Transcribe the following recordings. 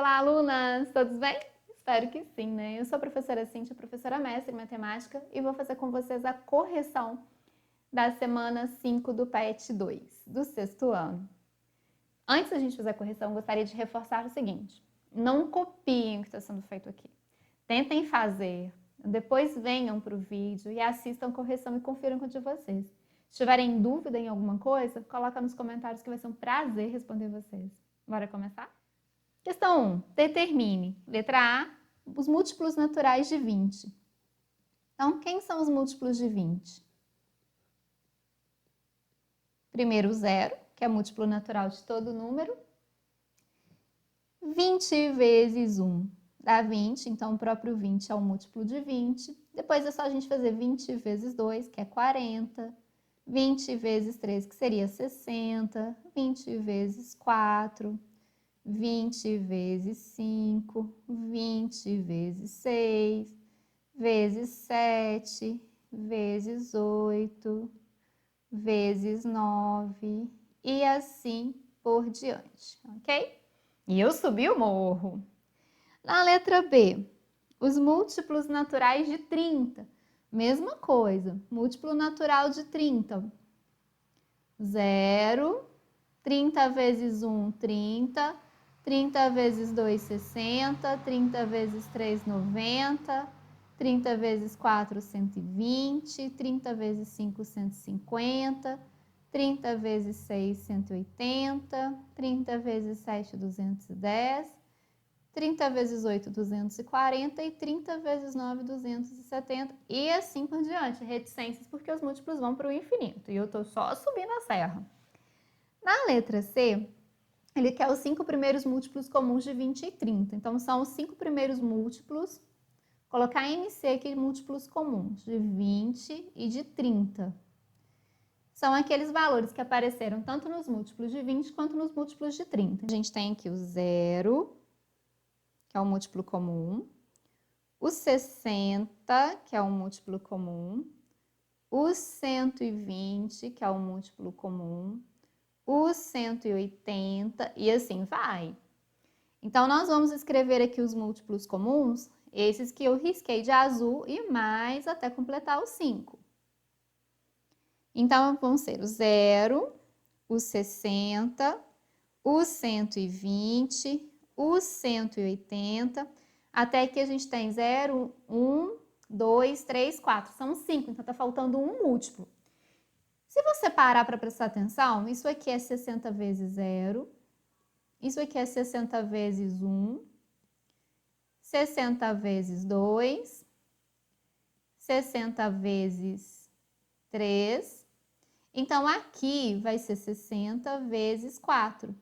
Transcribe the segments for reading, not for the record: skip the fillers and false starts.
Olá, alunas! Todos bem? Espero que sim, né? Eu sou a professora Cíntia, professora mestre em matemática, e vou fazer com vocês a correção da semana 5 do PET 2, do sexto ano. Antes da gente fazer a correção, gostaria de reforçar o seguinte: não copiem o que está sendo feito aqui. Tentem fazer, depois venham para o vídeo e assistam a correção e confiram com o de vocês. Se tiverem dúvida em alguma coisa, coloca nos comentários que vai ser um prazer responder vocês. Bora começar? Questão 1. Determine, letra A, os múltiplos naturais de 20. Então, quem são os múltiplos de 20? Primeiro, o zero, que é múltiplo natural de todo número. 20 vezes 1 dá 20, então o próprio 20 é o múltiplo de 20. Depois é só a gente fazer 20 vezes 2, que é 40. 20 vezes 3, que seria 60. 20 vezes 4. 20 vezes 5, 20 vezes 6, vezes 7, vezes 8, vezes 9 e assim por diante, ok? E eu subi o morro. Na letra B, os múltiplos naturais de 30. Mesma coisa, múltiplo natural de 30. 0, 30 vezes 1, 30. 30 vezes 2, 60, 30 vezes 3, 90, 30 vezes 4, 120, 30 vezes 5, 150, 30 vezes 6, 180, 30 vezes 7, 210, 30 vezes 8, 240 e 30 vezes 9, 270 e assim por diante. Reticências porque os múltiplos vão para o infinito e eu estou só subindo a serra. Na letra C, ele quer os 5 primeiros múltiplos comuns de 20 e 30. Então, são os 5 primeiros múltiplos, colocar MC aqui, múltiplos comuns, de 20 e de 30. São aqueles valores que apareceram tanto nos múltiplos de 20 quanto nos múltiplos de 30. A gente tem aqui o 0, que é um múltiplo comum, o 60, que é um múltiplo comum, o 120, que é um múltiplo comum, o 180 e assim vai. Então, nós vamos escrever aqui os múltiplos comuns, esses que eu risquei de azul e mais até completar os 5. Então, vão ser o 0, o 60, o 120, o 180, até que a gente tem 0, 1, 2, 3, 4. São 5, então tá faltando um múltiplo. Se você parar para prestar atenção, isso aqui é 60 vezes 0, isso aqui é 60 vezes 1, 60 vezes 2, 60 vezes 3. Então, aqui vai ser 60 vezes 4.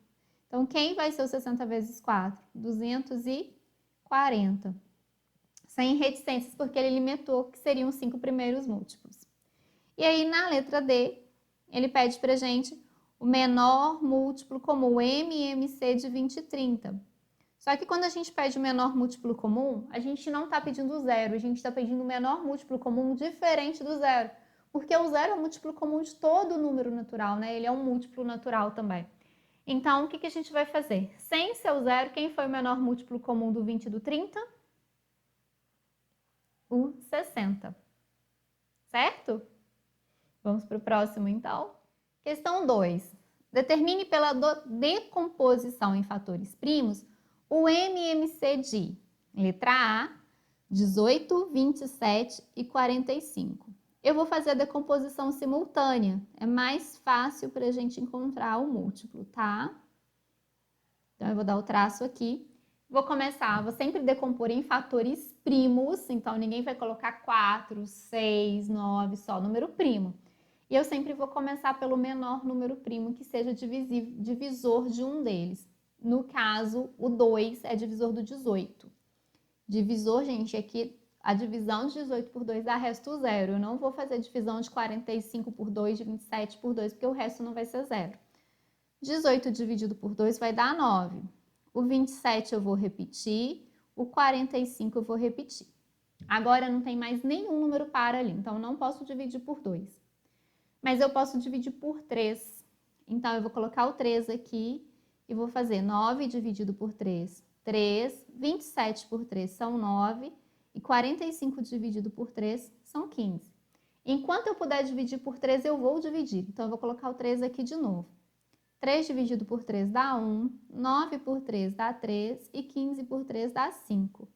Então, quem vai ser o 60 vezes 4? 240. Sem reticências, porque ele limitou que seriam os 5 primeiros múltiplos. E aí, na letra D, ele pede pra gente o menor múltiplo comum, MMC de 20 e 30. Só que quando a gente pede o menor múltiplo comum, a gente não está pedindo zero, a gente está pedindo o menor múltiplo comum diferente do zero. Porque o zero é o múltiplo comum de todo número natural, né? Ele é um múltiplo natural também. Então, o que a gente vai fazer? Sem ser o zero, quem foi o menor múltiplo comum do 20 e do 30? O 60. Certo? Vamos para o próximo, então. Questão 2. Determine pela decomposição em fatores primos o MMC de letra A, 18, 27 e 45. Eu vou fazer a decomposição simultânea. É mais fácil para a gente encontrar o múltiplo, tá? Então, eu vou dar o traço aqui. Vou começar, vou sempre decompor em fatores primos. Então, ninguém vai colocar 4, 6, 9, só número primo. E eu sempre vou começar pelo menor número primo que seja divisor de um deles. No caso, o 2 é divisor do 18. Divisor, gente, aqui a divisão de 18 por 2 dá resto zero. Eu não vou fazer divisão de 45 por 2, de 27 por 2, porque o resto não vai ser zero. 18 dividido por 2 vai dar 9. O 27 eu vou repetir, o 45 eu vou repetir. Agora não tem mais nenhum número par ali, então não posso dividir por 2. Mas eu posso dividir por 3. Então, eu vou colocar o 3 aqui e vou fazer 9 dividido por 3, 3, 27 por 3 são 9, e 45 dividido por 3 são 15. Enquanto eu puder dividir por 3, eu vou dividir. Então, eu vou colocar o 3 aqui de novo. 3 dividido por 3 dá 1, 9 por 3 dá 3 e 15 por 3 dá 5.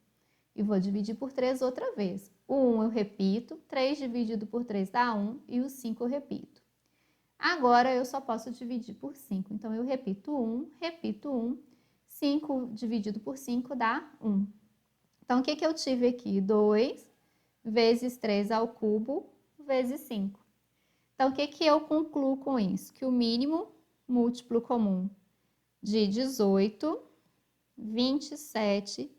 E vou dividir por 3 outra vez. O 1 eu repito, 3 dividido por 3 dá 1 e o 5 eu repito. Agora, eu só posso dividir por 5. Então, eu repito 1, 5 dividido por 5 dá 1. Então, o que eu tive aqui? 2 vezes 3 ao cubo vezes 5. Então, o que eu concluo com isso? Que o mínimo múltiplo comum de 18, 27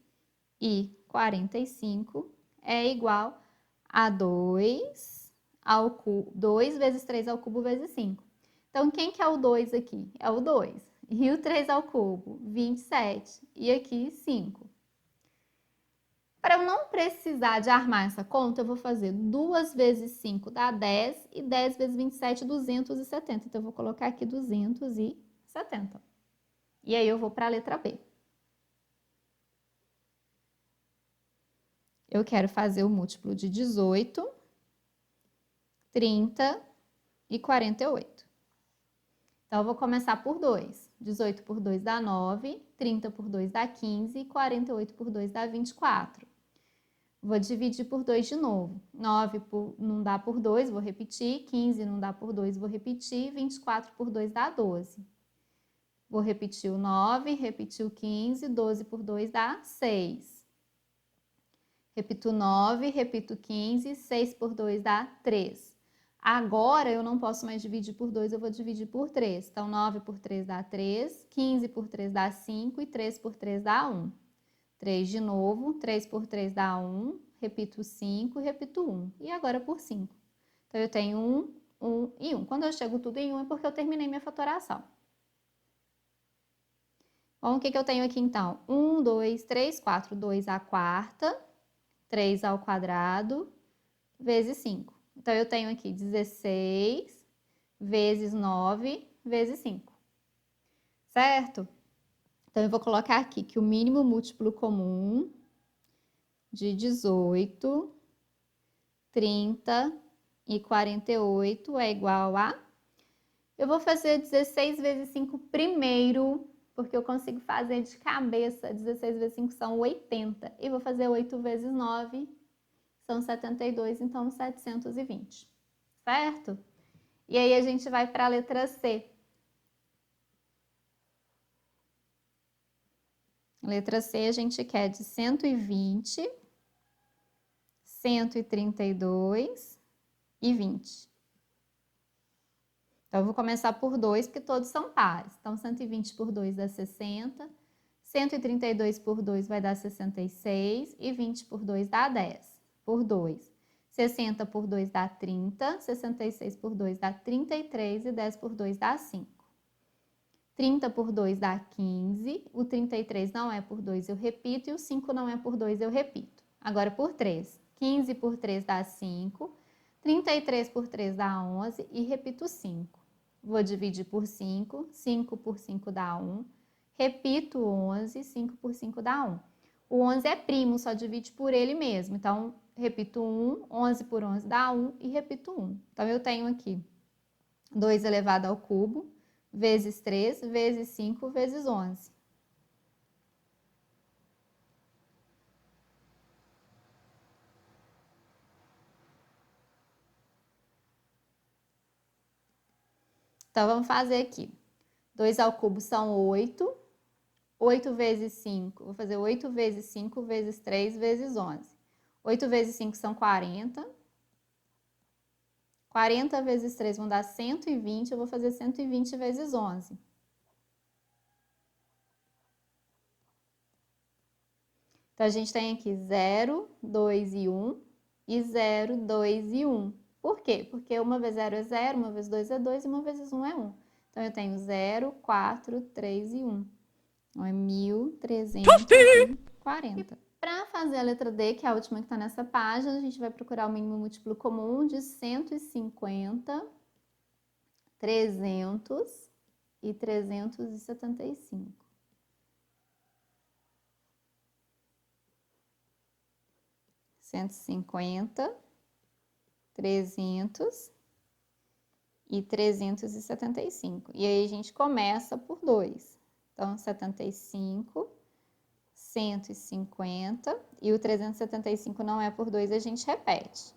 e 45 é igual a 2 vezes 3 ao cubo vezes 5. Então, quem que é o 2 aqui? É o 2. E o 3 ao cubo? 27. E aqui, 5. Para eu não precisar de armar essa conta, eu vou fazer 2 vezes 5 dá 10 e 10 vezes 27, 270. Então, eu vou colocar aqui 270. E aí, eu vou para a letra B. Eu quero fazer o múltiplo de 18, 30 e 48. Então, eu vou começar por 2. 18 por 2 dá 9, 30 por 2 dá 15 e 48 por 2 dá 24. Vou dividir por 2 de novo. 9 não dá por 2, vou repetir. 15 não dá por 2, vou repetir. 24 por 2 dá 12. Vou repetir o 9, repetir o 15. 12 por 2 dá 6. Repito 9, repito 15. 6 por 2 dá 3. Agora, eu não posso mais dividir por 2, eu vou dividir por 3. Então, 9 por 3 dá 3. 15 por 3 dá 5. E 3 por 3 dá 1. 3 de novo, 3 por 3 dá 1, repito 5, repito 1. E agora por 5. Então, eu tenho 1, 1 e 1. Quando eu chego tudo em 1 é porque eu terminei minha fatoração. Bom, o que eu tenho aqui então? 1, 2, 3, 4, 2 à quarta, 3 ao quadrado, vezes 5. Então, eu tenho aqui 16 vezes 9 vezes 5. Certo? Então, eu vou colocar aqui que o mínimo múltiplo comum de 18, 30 e 48 é igual a... Eu vou fazer 16 vezes 5 primeiro, porque eu consigo fazer de cabeça. 16 vezes 5 são 80. E vou fazer 8 vezes 9, são 72, então 720. Certo? E aí, a gente vai para a letra C. Letra C, a gente quer de 120, 132 e 20. Então, eu vou começar por 2, porque todos são pares. Então, 120 por 2 dá 60, 132 por 2 vai dar 66 e 20 por 2 dá 10. Por 2. 60 por 2 dá 30, 66 por 2 dá 33 e 10 por 2 dá 5. 30 por 2 dá 15, o 33 não é por 2, eu repito, e o 5 não é por 2, eu repito. Agora, por 3. 15 por 3 dá 5, 33 por 3 dá 11 e repito 5. Vou dividir por 5, 5 por 5 dá 1, repito 11, 5 por 5 dá 1. O 11 é primo, só divide por ele mesmo. Então, repito 1, 11 por 11 dá 1 e repito 1. Então, eu tenho aqui 2 elevado ao cubo, vezes 3, vezes 5, vezes 11. Então, vamos fazer aqui. 2 ao cubo são 8. 8 vezes 5, vou fazer 8 vezes 5 vezes 3 vezes 11. 8 vezes 5 são 40. 40 vezes 3 vão dar 120, eu vou fazer 120 vezes 11. Então, a gente tem aqui 0, 2 e 1, e 0, 2 e 1. Por quê? Porque uma vez 0 é 0, uma vez 2 é 2 e uma vez 1 é 1. Então, eu tenho 0, 4, 3 e 1. Então, é 1.340. Para fazer a letra D, que é a última que está nessa página, a gente vai procurar o mínimo múltiplo comum de 150, 300 e 375. 150, 300 e 375. E aí a gente começa por 2. Então, 75, 150 e o 375 não é por 2, a gente repete.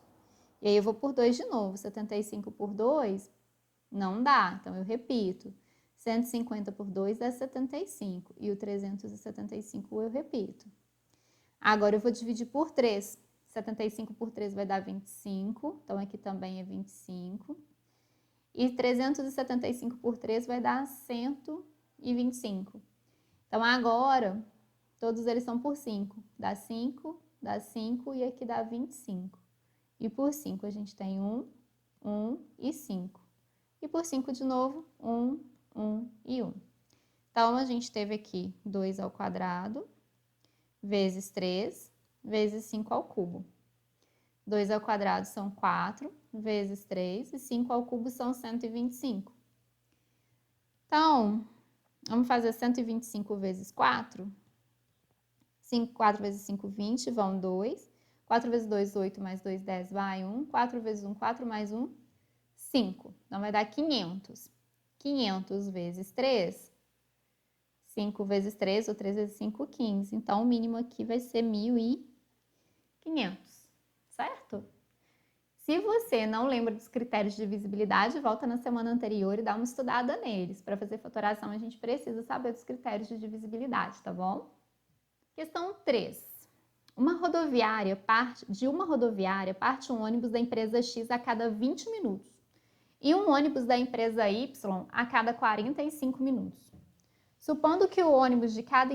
E aí eu vou por 2 de novo. 75 por 2 não dá, então eu repito. 150 por 2 dá 75 e o 375 eu repito. Agora eu vou dividir por 3. 75 por 3 vai dar 25, então aqui também é 25. E 375 por 3 vai dar 125. Então agora, todos eles são por 5. Dá 5 e aqui dá 25. E por 5 a gente tem 1, 1 e 5. E por 5 de novo, 1, 1 e 1. Então, a gente teve aqui 2 ao quadrado, vezes 3, vezes 5 ao cubo. 2 ao quadrado são 4, vezes 3, e 5 ao cubo são 125. Então, vamos fazer 125 vezes 4. 4 vezes 5, 20, vão 2. 4 vezes 2, 8, mais 2, 10, vai 1. 4 vezes 1, 4, mais 1, 5. Então, vai dar 500. 500 vezes 3, 5 vezes 3, ou 3 vezes 5, 15. Então, o mínimo aqui vai ser 1.500, certo? Se você não lembra dos critérios de divisibilidade, volta na semana anterior e dá uma estudada neles. Para fazer fatoração, a gente precisa saber dos critérios de divisibilidade, tá bom? Questão 3. De uma rodoviária parte um ônibus da empresa X a cada 20 minutos e um ônibus da empresa Y a cada 45 minutos. Supondo que um ônibus de cada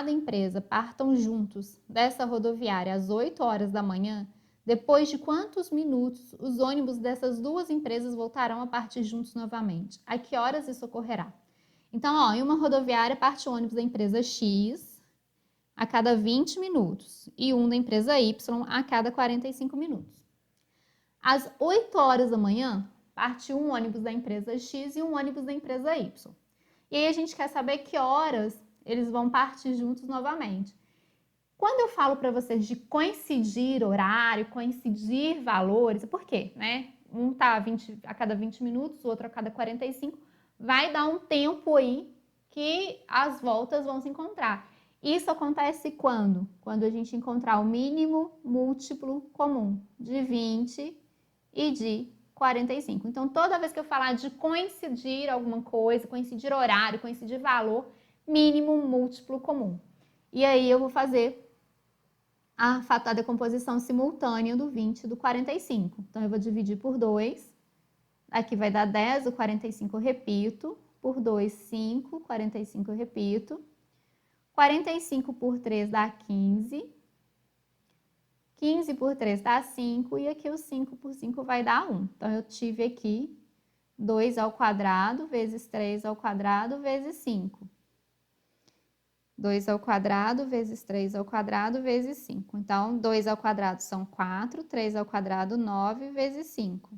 empresa partam juntos dessa rodoviária às 8 horas da manhã, depois de quantos minutos os ônibus dessas duas empresas voltarão a partir juntos novamente? A que horas isso ocorrerá? Então, ó, em uma rodoviária parte o ônibus da empresa X a cada 20 minutos e um da empresa Y a cada 45 minutos. Às 8 horas da manhã, parte um ônibus da empresa X e um ônibus da empresa Y. E aí a gente quer saber que horas eles vão partir juntos novamente. Quando eu falo para vocês de coincidir horário, coincidir valores, por quê? Né? Um tá a cada 20 minutos, o outro a cada 45, vai dar um tempo aí que as voltas vão se encontrar. Isso acontece quando? Quando a gente encontrar o mínimo múltiplo comum de 20 e de 45. Então, toda vez que eu falar de coincidir alguma coisa, coincidir horário, coincidir valor, mínimo múltiplo comum. E aí eu vou fazer a decomposição simultânea do 20 e do 45. Então, eu vou dividir por 2. Aqui vai dar 10, o 45 eu repito. Por 2, 5, 45 eu repito. 45 por 3 dá 15. 15 por 3 dá 5. E aqui o 5 por 5 vai dar 1. Então, eu tive aqui 2 ao quadrado vezes 3 ao quadrado vezes 5. 2 ao quadrado vezes 3 ao quadrado vezes 5. Então, 2 ao quadrado são 4, 3 ao quadrado 9 vezes 5.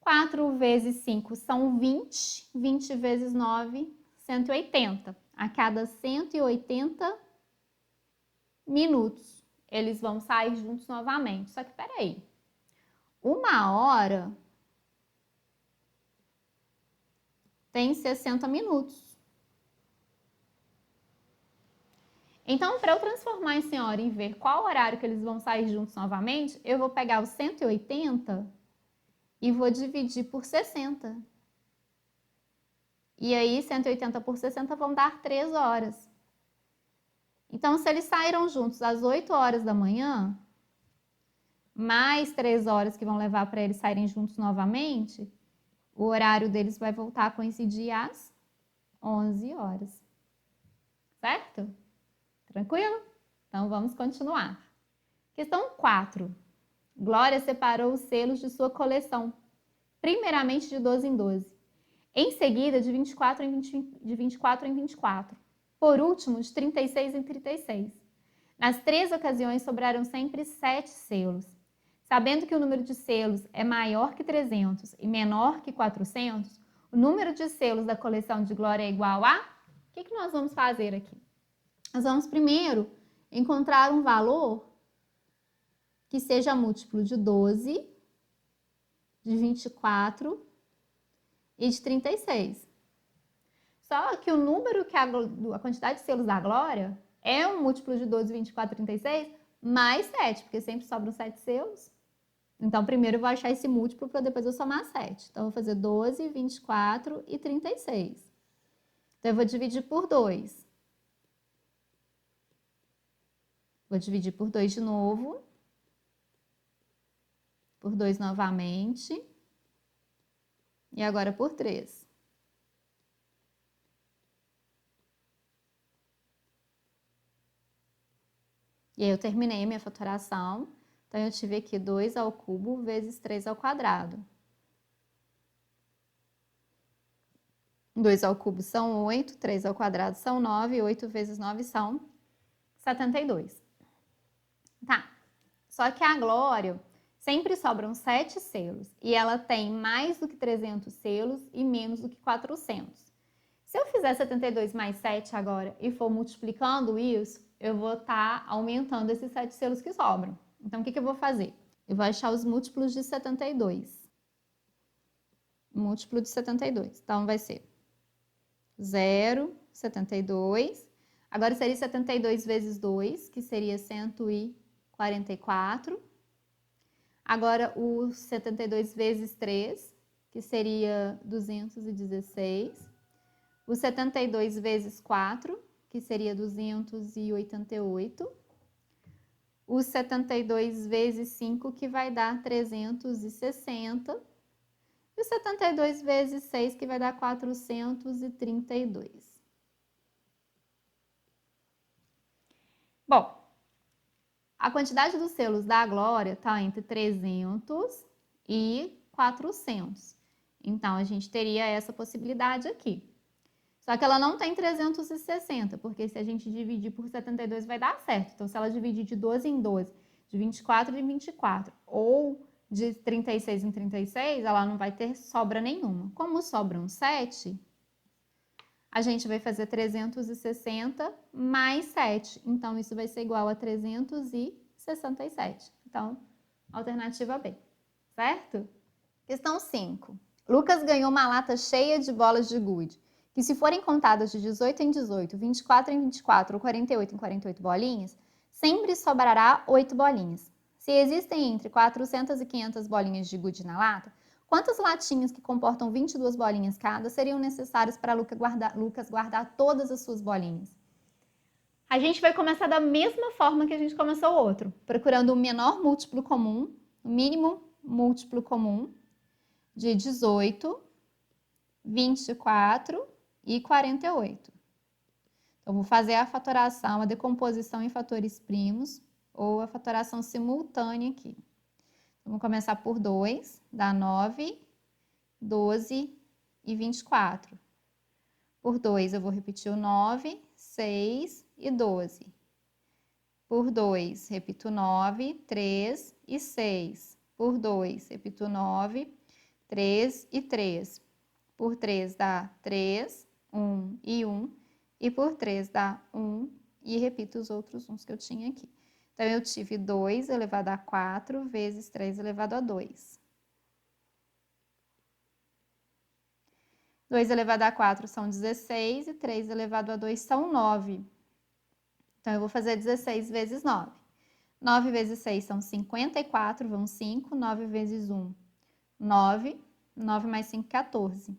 4 vezes 5 são 20, 20 vezes 9, 180. A cada 180 minutos, eles vão sair juntos novamente. Só que, peraí, 1 hora tem 60 minutos. Então, para eu transformar essa hora em ver qual horário que eles vão sair juntos novamente, eu vou pegar os 180 e vou dividir por 60. E aí, 180 por 60 vão dar 3 horas. Então, se eles saíram juntos às 8 horas da manhã, mais 3 horas que vão levar para eles saírem juntos novamente, o horário deles vai voltar a coincidir às 11 horas. Certo? Tranquilo? Então, vamos continuar. Questão 4. Glória separou os selos de sua coleção, primeiramente de 12 em 12. Em seguida, de 24 em 24. Por último, de 36 em 36. Nas 3 ocasiões, sobraram sempre 7 selos. Sabendo que o número de selos é maior que 300 e menor que 400, o número de selos da coleção de Glória é igual a... O que nós vamos fazer aqui? Nós vamos primeiro encontrar um valor que seja múltiplo de 12, de 24 e de 36. Só que o número que a quantidade de selos da Glória é um múltiplo de 12, 24 e 36 mais 7, porque sempre sobram 7 selos. Então, primeiro eu vou achar esse múltiplo para depois eu somar 7. Então, eu vou fazer 12, 24 e 36. Então, eu vou dividir por 2. Vou dividir por 2 de novo. Por 2 novamente. E agora por 3. E aí, eu terminei a minha fatoração. Então, eu tive aqui 2 ao cubo vezes 3 ao quadrado. 2 ao cubo são 8, 3 ao quadrado são 9, 8 vezes 9 são 72. Tá, só que a Glória sempre sobram 7 selos e ela tem mais do que 300 selos e menos do que 400. Se eu fizer 72 mais 7 agora e for multiplicando isso, eu vou estar aumentando esses 7 selos que sobram. Então, o que eu vou fazer? Eu vou achar os múltiplos de 72. Múltiplo de 72. Então, vai ser 0, 72. Agora, seria 72 vezes 2, que seria 144. Agora, o 72 vezes 3, que seria 216. O 72 vezes 4, que seria 288. O 72 vezes 5, que vai dar 360. E o 72 vezes 6, que vai dar 432. Bom, a quantidade dos selos da Glória está entre 300 e 400. Então, a gente teria essa possibilidade aqui. Só que ela não tem 360, porque se a gente dividir por 72 vai dar certo. Então, se ela dividir de 12 em 12, de 24 em 24, ou de 36 em 36, ela não vai ter sobra nenhuma. Como sobram 7, a gente vai fazer 360 mais 7. Então, isso vai ser igual a 367. Então, alternativa B, certo? Questão 5. Lucas ganhou uma lata cheia de bolas de gude, que se forem contadas de 18 em 18, 24 em 24 ou 48 em 48 bolinhas, sempre sobrará 8 bolinhas. Se existem entre 400 e 500 bolinhas de gude na lata, quantas latinhas que comportam 22 bolinhas cada seriam necessárias para Lucas guardar todas as suas bolinhas? A gente vai começar da mesma forma que a gente começou o outro, procurando o menor múltiplo comum, o mínimo múltiplo comum de 18, 24 e 48. Então, vou fazer a fatoração, a decomposição em fatores primos ou a fatoração simultânea aqui. Vamos começar por 2, dá 9, 12 e 24. Por 2, eu vou repetir o 9, 6 e 12. Por 2, repito 9, 3 e 6. Por 2, repito 9, 3 e 3. Por 3 dá 3, 1 e 1. E por 3 dá 1 e repito os outros uns que eu tinha aqui. Então, eu tive 2 elevado a 4 vezes 3 elevado a 2. 2 elevado a 4 são 16 e 3 elevado a 2 são 9. Então, eu vou fazer 16 vezes 9. 9 vezes 6 são 54, vão 5. 9 vezes 1, 9. 9 mais 5, 14.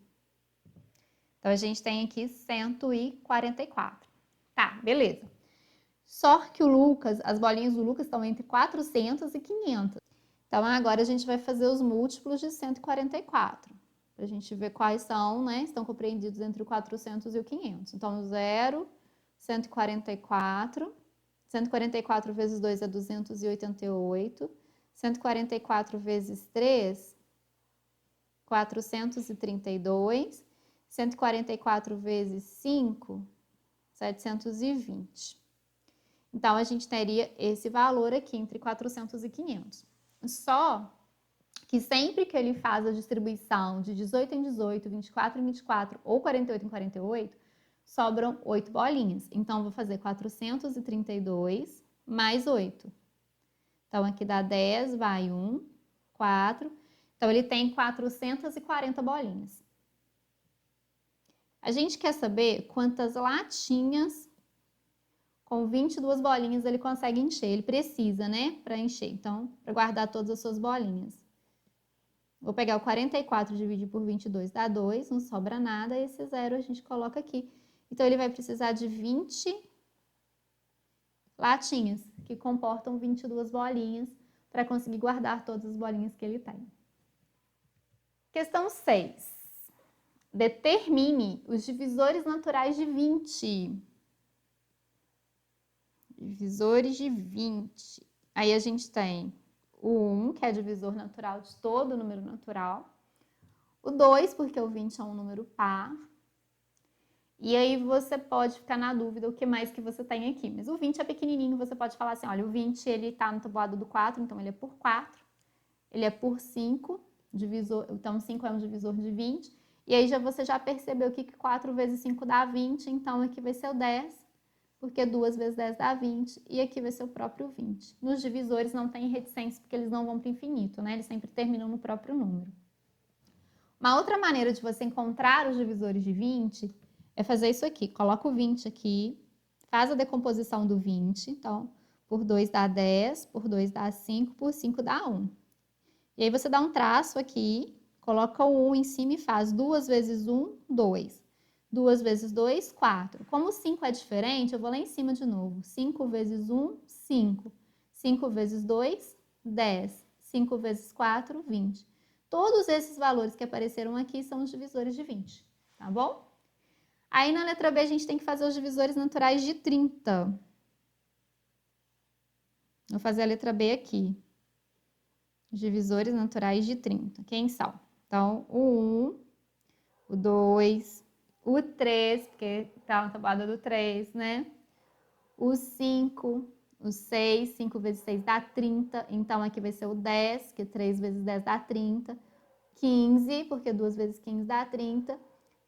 Então, a gente tem aqui 144. Tá, beleza. Só que o Lucas, as bolinhas do Lucas estão entre 400 e 500. Então, agora a gente vai fazer os múltiplos de 144. Para a gente ver quais são, né? Estão compreendidos entre o 400 e o 500. Então, 0, 144. 144 vezes 2 é 288. 144 vezes 3, 432. 144 vezes 5, 720. Então, a gente teria esse valor aqui, entre 400 e 500. Só que sempre que ele faz a distribuição de 18 em 18, 24 em 24 ou 48 em 48, sobram 8 bolinhas. Então, eu vou fazer 432 mais 8. Então, aqui dá 10, vai 1, 4. Então, ele tem 440 bolinhas. A gente quer saber quantas latinhas com 22 bolinhas ele consegue encher. Ele precisa, né, para encher. Então, para guardar todas as suas bolinhas. Vou pegar o 44 e dividir por 22, dá 2, não sobra nada. Esse 0 a gente coloca aqui. Então, ele vai precisar de 20 latinhas, que comportam 22 bolinhas, para conseguir guardar todas as bolinhas que ele tem. Questão 6. Determine os divisores naturais de 20. Divisores de 20. Aí a gente tem o 1, que é divisor natural de todo número natural. O 2, porque o 20 é um número par. E aí você pode ficar na dúvida o que mais que você tem aqui. Mas o 20 é pequenininho, você pode falar assim, olha, o 20 ele tá no tabuado do 4, então ele é por 4. Ele é por 5, divisor, então 5 é um divisor de 20. E aí você já percebeu que 4 vezes 5 dá 20, então aqui vai ser o 10, porque 2 vezes 10 dá 20, e aqui vai ser o próprio 20. Nos divisores não tem reticência, porque eles não vão para o infinito, né? Eles sempre terminam no próprio número. Uma outra maneira de você encontrar os divisores de 20 é fazer isso aqui. Coloca o 20 aqui, faz a decomposição do 20. Então, por 2 dá 10, por 2 dá 5, por 5 dá 1. E aí você dá um traço aqui, coloca o 1 em cima e faz 2 vezes 1, 2. 2 vezes 2, 4. Como o 5 é diferente, eu vou lá em cima de novo. 5 vezes 1, 5. 5 vezes 2, 10. 5 vezes 4, 20. Todos esses valores que apareceram aqui são os divisores de 20, tá bom? Aí na letra B a gente tem que fazer os divisores naturais de 30. Vou fazer a letra B aqui. Os divisores naturais de 30. Quem são? Então, o 1, o 2, o 3, porque tá na tabuada do 3, né? O 5, o 6, 5 vezes 6 dá 30. Então, aqui vai ser o 10, que 3 vezes 10 dá 30. 15, porque 2 vezes 15 dá 30.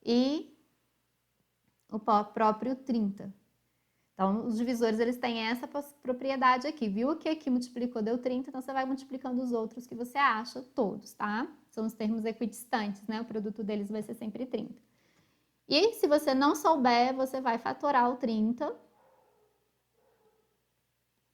E o próprio 30. Então, os divisores, eles têm essa propriedade aqui. Viu que aqui multiplicou, deu 30, então você vai multiplicando os outros que você acha, todos, tá? São os termos equidistantes, né? O produto deles vai ser sempre 30. E se você não souber, você vai fatorar o 30.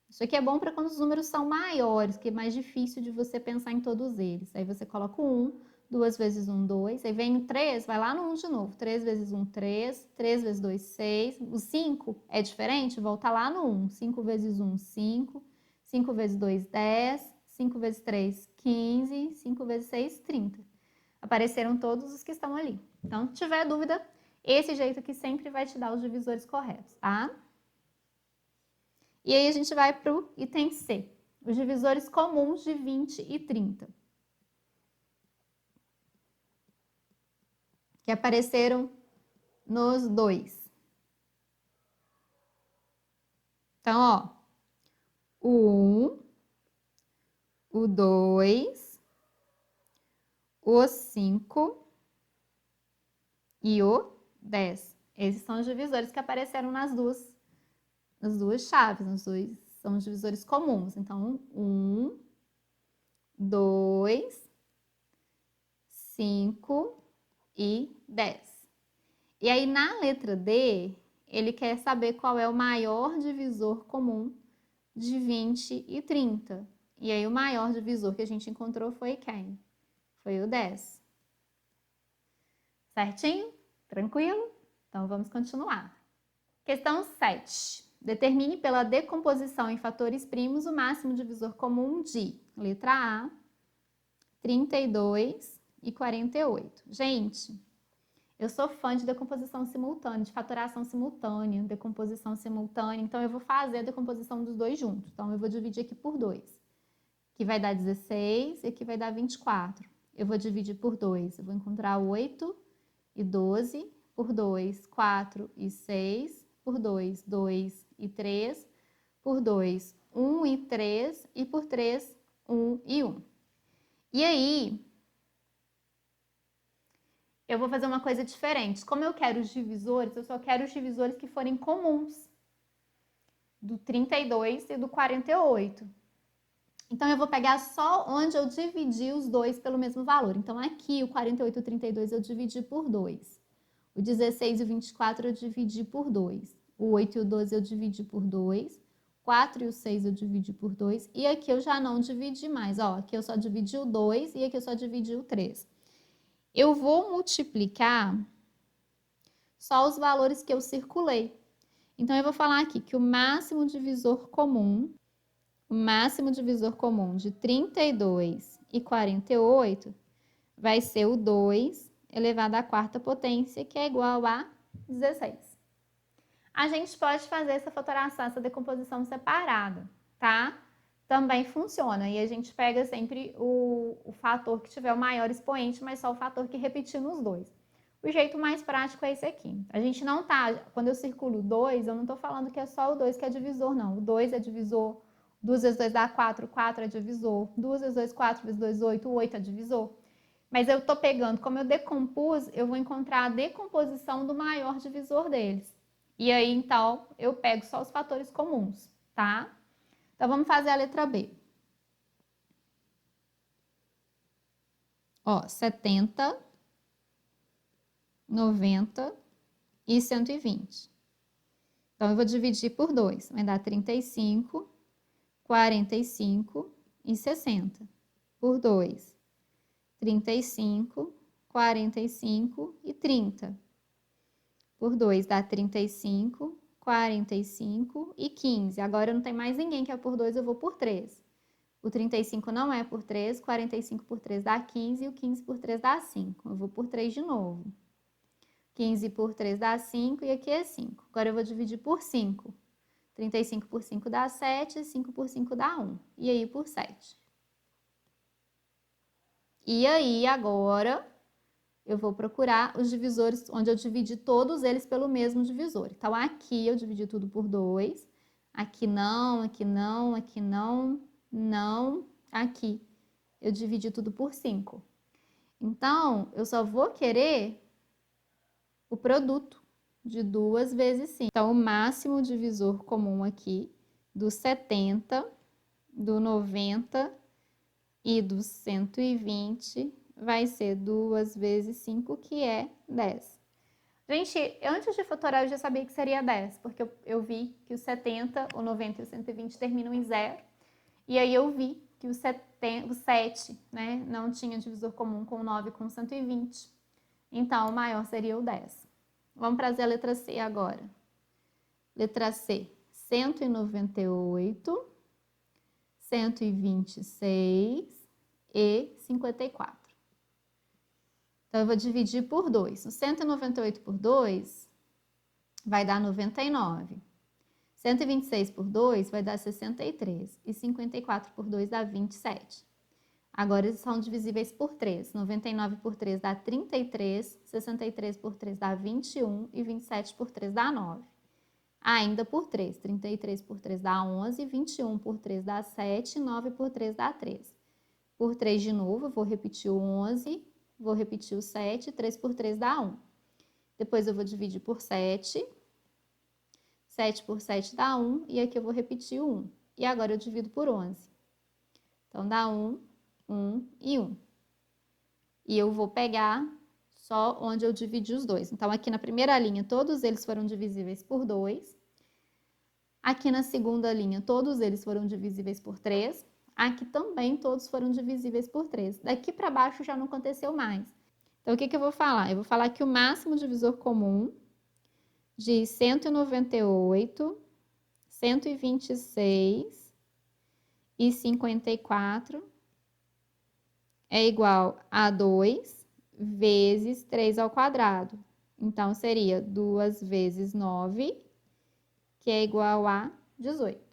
Isso aqui é bom para quando os números são maiores, que é mais difícil de você pensar em todos eles. Aí você coloca o 1, 2 vezes 1, 2. Aí vem o 3, vai lá no 1 de novo. 3 vezes 1, 3. 3 vezes 2, 6. O 5 é diferente, volta lá no 1. 5 vezes 1, 5. 5 vezes 2, 10. 5 vezes 3, 15. 5 vezes 6, 30. Apareceram todos os que estão ali. Então, se tiver dúvida, esse jeito aqui sempre vai te dar os divisores corretos, tá? E aí a gente vai para o item C, os divisores comuns de 20 e 30. Que apareceram nos dois. Então, ó, o 1, o 2, o 5 e o 10. Esses são os divisores que apareceram nas duas chaves, são os divisores comuns. Então, 1, 2, 5 e 10. E aí, na letra D, ele quer saber qual é o maior divisor comum de 20 e 30. E aí, o maior divisor que a gente encontrou foi quem? Foi o 10. Certinho? Tranquilo? Então, vamos continuar. Questão 7. Determine pela decomposição em fatores primos o máximo divisor comum de, letra A, 32 e 48. Gente, eu sou fã de decomposição simultânea, de fatoração simultânea, decomposição simultânea. Então, eu vou fazer a decomposição dos dois juntos. Então, eu vou dividir aqui por 2, que vai dar 16 e aqui vai dar 24. Eu vou dividir por 2, eu vou encontrar 8 e 12, por 2, 4 e 6, por 2, 2 e 3, por 2, 1 e 3, e por 3, 1 e 1. E aí, eu vou fazer uma coisa diferente. Como eu quero os divisores, eu só quero os divisores que forem comuns, do 32 e do 48. Então, eu vou pegar só onde eu dividi os dois pelo mesmo valor. Então, aqui, o 48 e o 32 eu dividi por 2. O 16 e o 24 eu dividi por 2. O 8 e o 12 eu dividi por 2. 4 e o 6 eu dividi por 2. E aqui eu já não dividi mais. Ó, aqui eu só dividi o 2 e aqui eu só dividi o 3. Eu vou multiplicar só os valores que eu circulei. Então, eu vou falar aqui que o máximo divisor comum de 32 e 48 vai ser o 2 elevado à quarta potência, que é igual a 16. A gente pode fazer essa fatoração, essa decomposição separada, tá? Também funciona. E a gente pega sempre o fator que tiver o maior expoente, mas só o fator que repetir nos dois. O jeito mais prático é esse aqui. A gente não tá, quando eu circulo 2, eu não tô falando que é só o 2 que é divisor, não. O 2 é divisor, 2 vezes 2 dá 4, 4 é divisor, 2 vezes 2, 4 vezes 2, 8, 8 é divisor. Mas eu tô pegando, como eu decompus, eu vou encontrar a decomposição do maior divisor deles. E aí, então, eu pego só os fatores comuns, tá? Então, vamos fazer a letra B. Ó, 70, 90 e 120. Então, eu vou dividir por 2. Vai dar 35, 45 e 60. Por 2. 35, 45 e 30. Por 2 dá 35, 45 e 15. Agora não tem mais ninguém que é por 2, eu vou por 3. O 35 não é por 3, 45 por 3 dá 15 e o 15 por 3 dá 5. Eu vou por 3 de novo. 15 por 3 dá 5 e aqui é 5. Agora eu vou dividir por 5. 35 por 5 dá 7, 5 por 5 dá 1. E aí por 7. E aí agora eu vou procurar os divisores onde eu dividi todos eles pelo mesmo divisor. Então, aqui eu dividi tudo por 2. Aqui não, aqui não, aqui não, não, aqui. Eu dividi tudo por 5. Então, eu só vou querer o produto de 2 vezes 5. Então, o máximo divisor comum aqui do 70, do 90 e do 120 vai ser 2 vezes 5, que é 10. Gente, antes de fatorar eu já sabia que seria 10, porque eu vi que o 70, o 90 e o 120 terminam em 0. E aí eu vi que o 7, né, não tinha divisor comum com o 9 e com o 120. Então, o maior seria o 10. Vamos trazer a letra C agora. Letra C, 198, 126 e 54. Então, eu vou dividir por 2. O 198 por 2 vai dar 99. 126 por 2 vai dar 63. E 54 por 2 dá 27. Agora, eles são divisíveis por 3. 99 por 3 dá 33. 63 por 3 dá 21. E 27 por 3 dá 9. Ainda por 3. 33 por 3 dá 11. 21 por 3 dá 7. 9 por 3 dá 13. Por 3 de novo, eu vou repetir o 11. Vou repetir o 7, 3 por 3 dá 1. Depois eu vou dividir por 7. 7 por 7 dá 1. E aqui eu vou repetir o 1. E agora eu divido por 11. Então, dá 1, 1 e 1. E eu vou pegar só onde eu dividi os dois. Então, aqui na primeira linha, todos eles foram divisíveis por 2. Aqui na segunda linha, todos eles foram divisíveis por 3. Aqui também todos foram divisíveis por 3. Daqui para baixo já não aconteceu mais. Então, o que eu vou falar? Eu vou falar que o máximo divisor comum de 198, 126 e 54 é igual a 2 vezes 3 ao quadrado. Então, seria 2 vezes 9, que é igual a 18.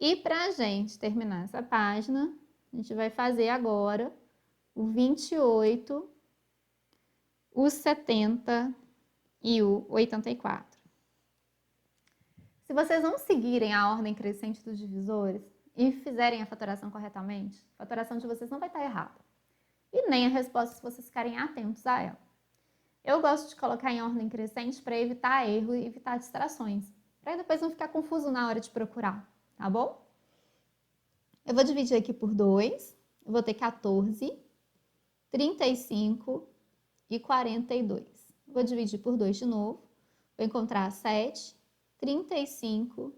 E para a gente terminar essa página, a gente vai fazer agora o 28, o 70 e o 84. Se vocês não seguirem a ordem crescente dos divisores e fizerem a fatoração corretamente, a fatoração de vocês não vai estar errada. E nem a resposta se vocês ficarem atentos a ela. Eu gosto de colocar em ordem crescente para evitar erro e evitar distrações, para depois não ficar confuso na hora de procurar, tá bom? Eu vou dividir aqui por 2, eu vou ter 14, 35 e 42. Vou dividir por 2 de novo, vou encontrar 7, 35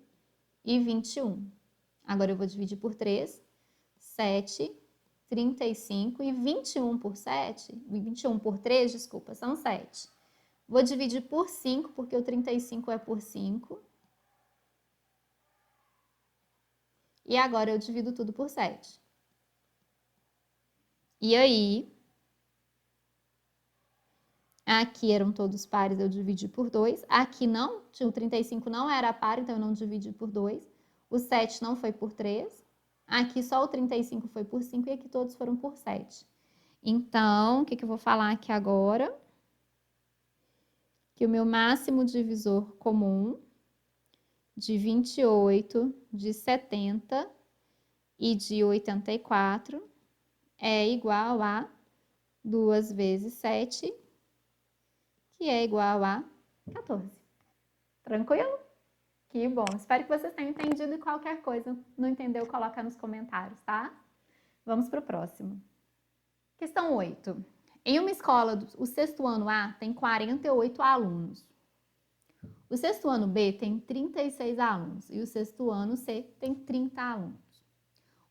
e 21. Agora eu vou dividir por 3, 7, 35 e 21 por 7, 21 por 3, desculpa, são 7. Vou dividir por 5, porque o 35 é por 5. E agora eu divido tudo por 7. E aí, aqui eram todos pares, eu dividi por 2. Aqui não, o 35 não era par, então eu não dividi por 2. O 7 não foi por 3. Aqui só o 35 foi por 5 e aqui todos foram por 7. Então, o que eu vou falar aqui agora? Que o meu máximo divisor comum de 28, de 70 e de 84 é igual a 2 vezes 7, que é igual a 14. Tranquilo? Que bom. Espero que vocês tenham entendido e qualquer coisa não entendeu, coloca nos comentários, tá? Vamos para o próximo. Questão 8. Em uma escola, o sexto ano A tem 48 alunos. O sexto ano B tem 36 alunos e o sexto ano C tem 30 alunos.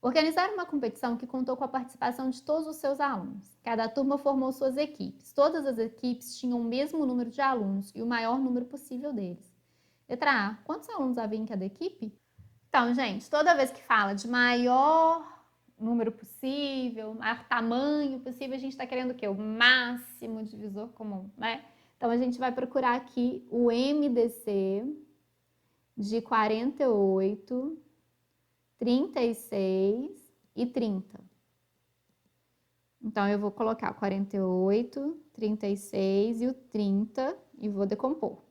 Organizaram uma competição que contou com a participação de todos os seus alunos. Cada turma formou suas equipes. Todas as equipes tinham o mesmo número de alunos e o maior número possível deles. Letra A. Quantos alunos havia em cada equipe? Então, gente, toda vez que fala de maior número possível, maior tamanho possível, a gente está querendo o quê? O máximo divisor comum, né? Então, a gente vai procurar aqui o MDC de 48, 36 e 30. Então, eu vou colocar o 48, 36 e o 30 e vou decompor.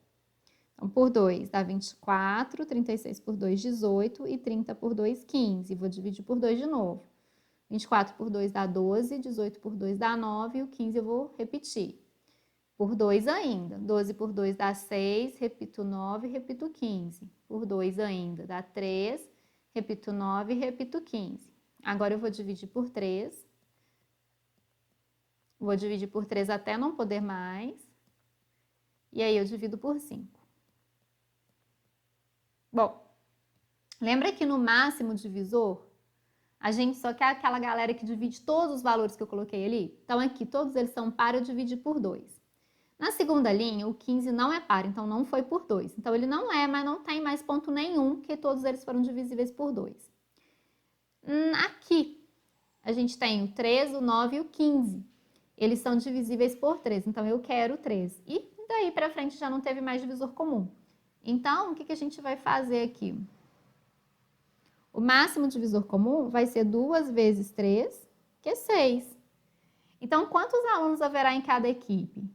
Então, por 2 dá 24, 36 por 2, 18 e 30 por 2, 15. Vou dividir por 2 de novo. 24 por 2 dá 12, 18 por 2 dá 9 e o 15 eu vou repetir. Por 2 ainda. 12 por 2 dá 6, repito 9, repito 15. Por 2 ainda dá 3, repito 9, repito 15. Agora eu vou dividir por 3. Vou dividir por 3 até não poder mais. E aí eu divido por 5. Bom, lembra que no máximo divisor, a gente só quer aquela galera que divide todos os valores que eu coloquei ali? Então, aqui, todos eles são par, eu dividi por 2. Na segunda linha, o 15 não é par, então não foi por 2. Então, ele não é, mas não tem mais ponto nenhum, que todos eles foram divisíveis por 2. Aqui, a gente tem o 3, o 9 e o 15. Eles são divisíveis por 3, então eu quero 3. E daí para frente já não teve mais divisor comum. Então, o que a gente vai fazer aqui? O máximo divisor comum vai ser 2 vezes 3, que é 6. Então, quantos alunos haverá em cada equipe?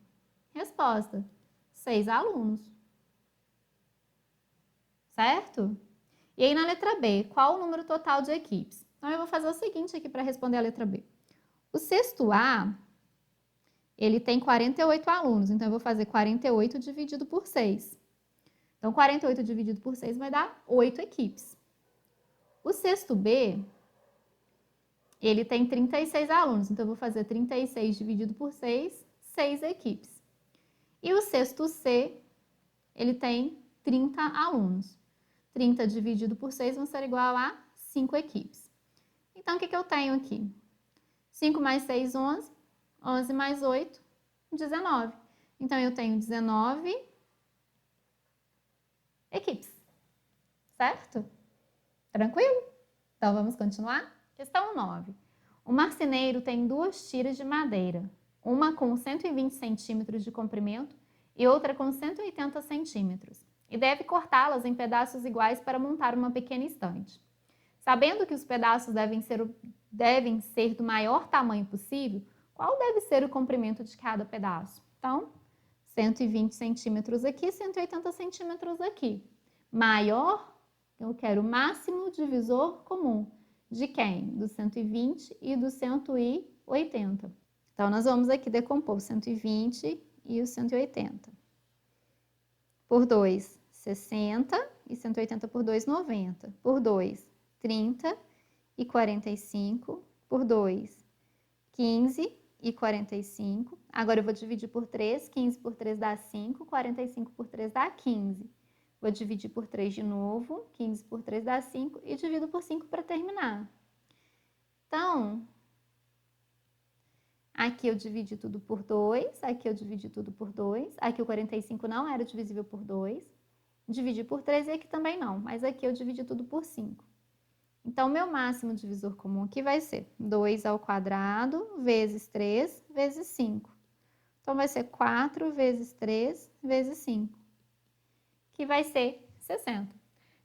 Resposta: 6 alunos. Certo? E aí, na letra B, qual o número total de equipes? Então, eu vou fazer o seguinte aqui para responder a letra B. O sexto A, ele tem 48 alunos, então eu vou fazer 48 dividido por 6. Então, 48 dividido por 6 vai dar 8 equipes. O sexto B, ele tem 36 alunos, então eu vou fazer 36 dividido por 6, 6 equipes. E o sexto C, ele tem 30 alunos. 30 dividido por 6 vai ser igual a 5 equipes. Então, o que eu tenho aqui? 5 mais 6, 11. 11 mais 8, 19. Então, eu tenho 19 equipes. Certo? Tranquilo? Então, vamos continuar? Questão 9. O marceneiro tem 2 tiras de madeira, uma com 120 centímetros de comprimento e outra com 180 centímetros, e deve cortá-las em pedaços iguais para montar uma pequena estante. Sabendo que os pedaços devem ser do maior tamanho possível, qual deve ser o comprimento de cada pedaço? Então, 120 centímetros aqui, 180 centímetros aqui. Maior, eu quero o máximo divisor comum. De quem? Do 120 e do 180. Então, nós vamos aqui decompor 120 e o 180. Por 2, 60 e 180 por 2, 90. Por 2, 30 e 45. Por 2, 15 e 45. Agora eu vou dividir por 3, 15 por 3 dá 5, 45 por 3 dá 15. Vou dividir por 3 de novo, 15 por 3 dá 5 e divido por 5 para terminar. Então, aqui eu dividi tudo por 2, aqui eu dividi tudo por 2, aqui o 45 não era divisível por 2, dividi por 3 e aqui também não, mas aqui eu dividi tudo por 5. Então, meu máximo divisor comum aqui vai ser 2 ao quadrado vezes 3 vezes 5. Então, vai ser 4 vezes 3 vezes 5, que vai ser 60.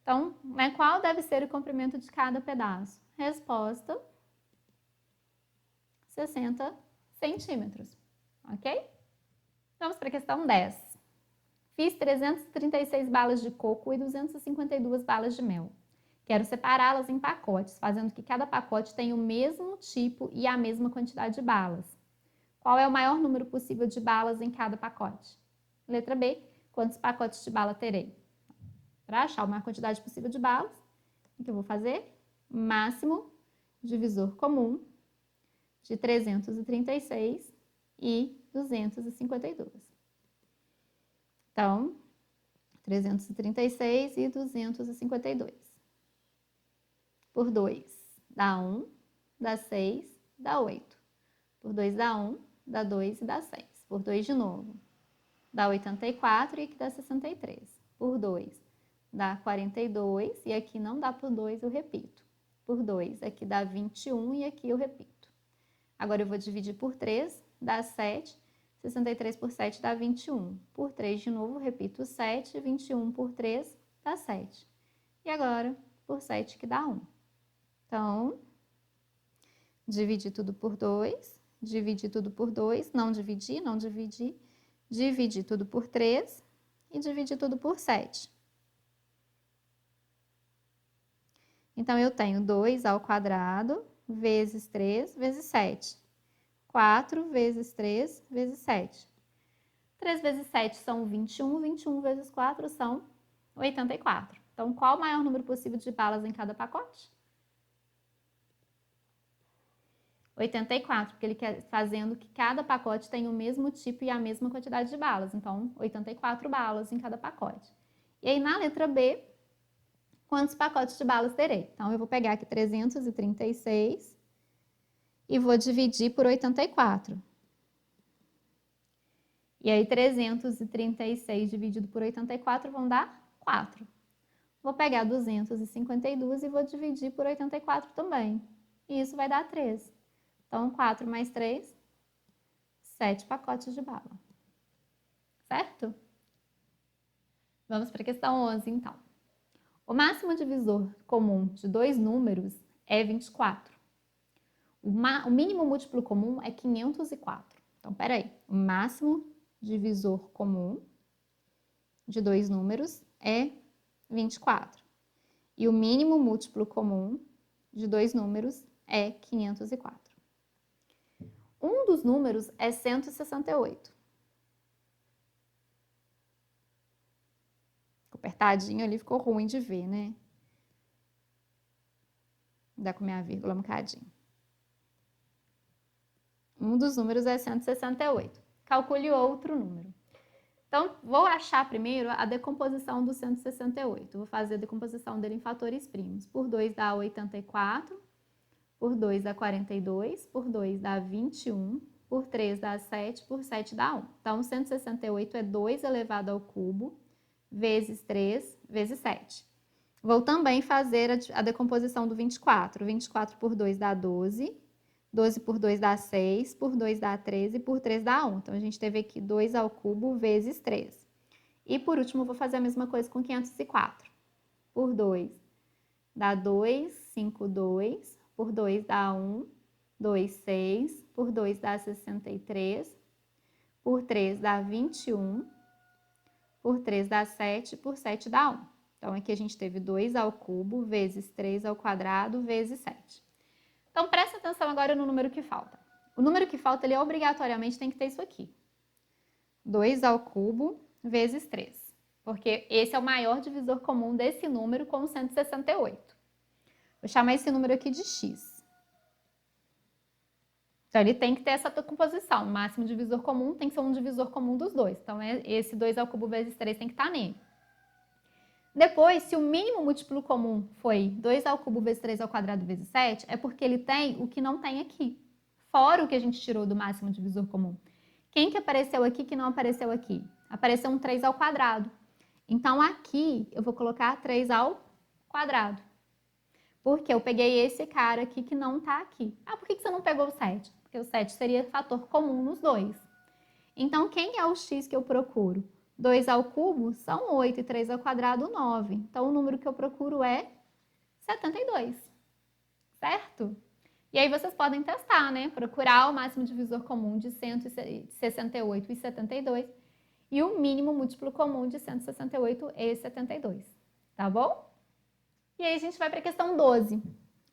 Então, qual deve ser o comprimento de cada pedaço? Resposta, 60 centímetros, ok? Vamos para a questão 10. Fiz 336 balas de coco e 252 balas de mel. Quero separá-las em pacotes, fazendo que cada pacote tenha o mesmo tipo e a mesma quantidade de balas. Qual é o maior número possível de balas em cada pacote? Letra B, quantos pacotes de bala terei? Para achar a maior quantidade possível de balas, o que eu vou fazer? Máximo divisor comum de 336 e 252. Então, 336 e 252. Por 2 dá 1, dá 6, dá 8. Por 2 dá 1, dá 2 e dá 6. Por 2 de novo, dá 84 e aqui dá 63. Por 2 dá 42 e aqui não dá por 2, eu repito. Por 2, aqui dá 21 e aqui eu repito. Agora eu vou dividir por 3, dá 7. 63 por 7 dá 21. Por 3 de novo, repito 7. 21 por 3 dá 7. E agora, por 7 que dá 1. Então, dividi tudo por 2. Dividi tudo por 2. Não dividi, não dividi. Dividi tudo por 3. E dividi tudo por 7. Então, eu tenho 2 ao quadrado vezes 3 vezes 7. 4 vezes 3 vezes 7. 3 vezes 7 são 21, 21 vezes 4 são 84. Então, qual o maior número possível de balas em cada pacote? 84, porque ele quer fazendo que cada pacote tenha o mesmo tipo e a mesma quantidade de balas. Então, 84 balas em cada pacote. E aí, na letra B, quantos pacotes de balas terei? Então, eu vou pegar aqui 336 e vou dividir por 84. E aí, 336 dividido por 84 vão dar 4. Vou pegar 252 e vou dividir por 84 também. E isso vai dar 3. Então, 4 mais 3, 7 pacotes de bala. Certo? Vamos para a questão 11, então. O máximo divisor comum de dois números é 24. O mínimo múltiplo comum é 504. Então, peraí. O máximo divisor comum de dois números é 24. E o mínimo múltiplo comum de dois números é 504. Um dos números é 168. Apertadinho ali, ficou ruim de ver, né? Dá com minha vírgula um bocadinho. Um dos números é 168. Calcule outro número. Então, vou achar primeiro a decomposição do 168. Vou fazer a decomposição dele em fatores primos. Por 2 dá 84, por 2 dá 42, por 2 dá 21, por 3 dá 7, por 7 dá 1. Então, 168 é 2 elevado ao cubo, vezes 3, vezes 7. Vou também fazer a decomposição do 24. 24 por 2 dá 12. 12 por 2 dá 6, por 2 dá 13, por 3 dá 1. Então, a gente teve aqui 2 ao cubo vezes 3. E, por último, vou fazer a mesma coisa com 504. Por 2 dá 2, 5, 2. Por 2 dá 1, 2, 6. Por 2 dá 63. Por 3 dá 21. Por 3 dá 7, por 7 dá 1. Então, aqui a gente teve 2 ao cubo vezes 3 ao quadrado vezes 7. Então, presta atenção agora no número que falta. O número que falta, ele obrigatoriamente tem que ter isso aqui. 2 ao cubo vezes 3. Porque esse é o maior divisor comum desse número com 168. Vou chamar esse número aqui de x. Então, ele tem que ter essa composição. O máximo divisor comum tem que ser um divisor comum dos dois. Então, esse 2 ao cubo vezes 3 tem que estar nele. Depois, se o mínimo múltiplo comum foi 2 ao cubo vezes 3 ao quadrado vezes 7, é porque ele tem o que não tem aqui, fora o que a gente tirou do máximo divisor comum. Quem que apareceu aqui que não apareceu aqui? Apareceu um 3 ao quadrado. Então, aqui eu vou colocar 3 ao quadrado. Porque eu peguei esse cara aqui que não está aqui. Ah, por que você não pegou o 7? Porque o 7 seria fator comum nos dois. Então, quem é o x que eu procuro? 2 ao cubo são 8 e 3 ao quadrado, 9. Então, o número que eu procuro é 72, certo? E aí vocês podem testar, né? Procurar o máximo divisor comum de 168 e 72 e o mínimo múltiplo comum de 168 e 72, tá bom? E aí a gente vai para a questão 12.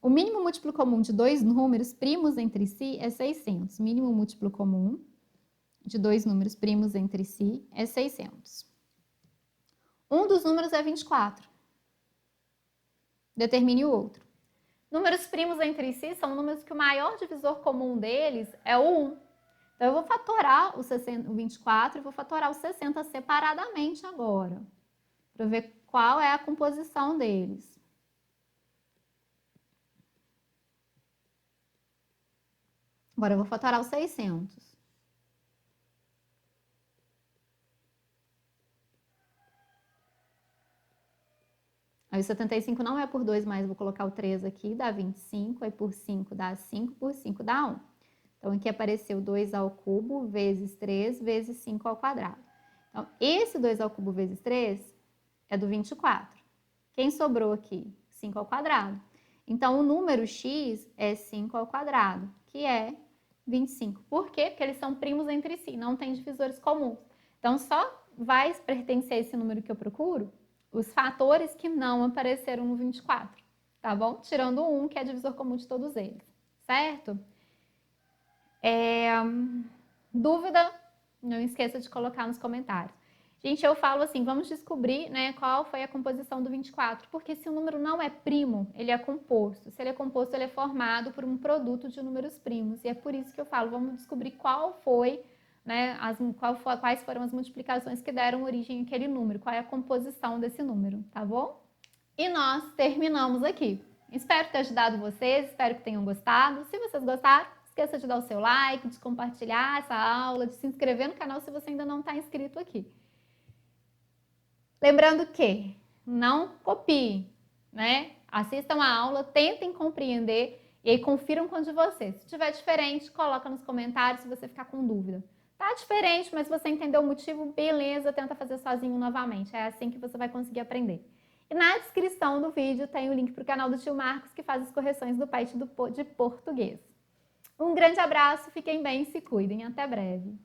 O mínimo múltiplo comum de dois números primos entre si é 600. Mínimo múltiplo comum de dois números primos entre si é 600. Um dos números é 24. Determine o outro. Números primos entre si são números que o maior divisor comum deles é o 1. Então, eu vou fatorar o 24 e vou fatorar o 60 separadamente agora, para ver qual é a composição deles. Agora, eu vou fatorar o 600. Aí o 75 não é por 2, mas vou colocar o 3 aqui, dá 25, aí por 5 dá 5, por 5 dá 1. Então, aqui apareceu 2 ao cubo vezes 3 vezes 5 ao quadrado. Então, esse 2 ao cubo vezes 3 é do 24. Quem sobrou aqui? 5 ao quadrado. Então, o número x é 5 ao quadrado, que é 25. Por quê? Porque eles são primos entre si, não tem divisores comuns. Então, só vai pertencer a esse número que eu procuro os fatores que não apareceram no 24, tá bom? Tirando o 1, que é divisor comum de todos eles, certo? Dúvida? Não esqueça de colocar nos comentários. Gente, eu falo assim, vamos descobrir, né, qual foi a composição do 24, porque se o número não é primo, ele é composto. Se ele é composto, ele é formado por um produto de números primos, e é por isso que eu falo, vamos descobrir qual foi, né, quais foram as multiplicações que deram origem àquele número, qual é a composição desse número, tá bom? E nós terminamos aqui. Espero ter ajudado vocês, espero que tenham gostado. Se vocês gostaram, esqueça de dar o seu like, de compartilhar essa aula, de se inscrever no canal se você ainda não está inscrito aqui. Lembrando que não copiem, né? Assistam a aula, tentem compreender e aí confiram com o de vocês. Se tiver diferente, coloca nos comentários se você ficar com dúvida. Tá diferente, mas se você entendeu o motivo, beleza, tenta fazer sozinho novamente. É assim que você vai conseguir aprender. E na descrição do vídeo tem o link para o canal do tio Marcos, que faz as correções do PET de português. Um grande abraço, fiquem bem, se cuidem, até breve.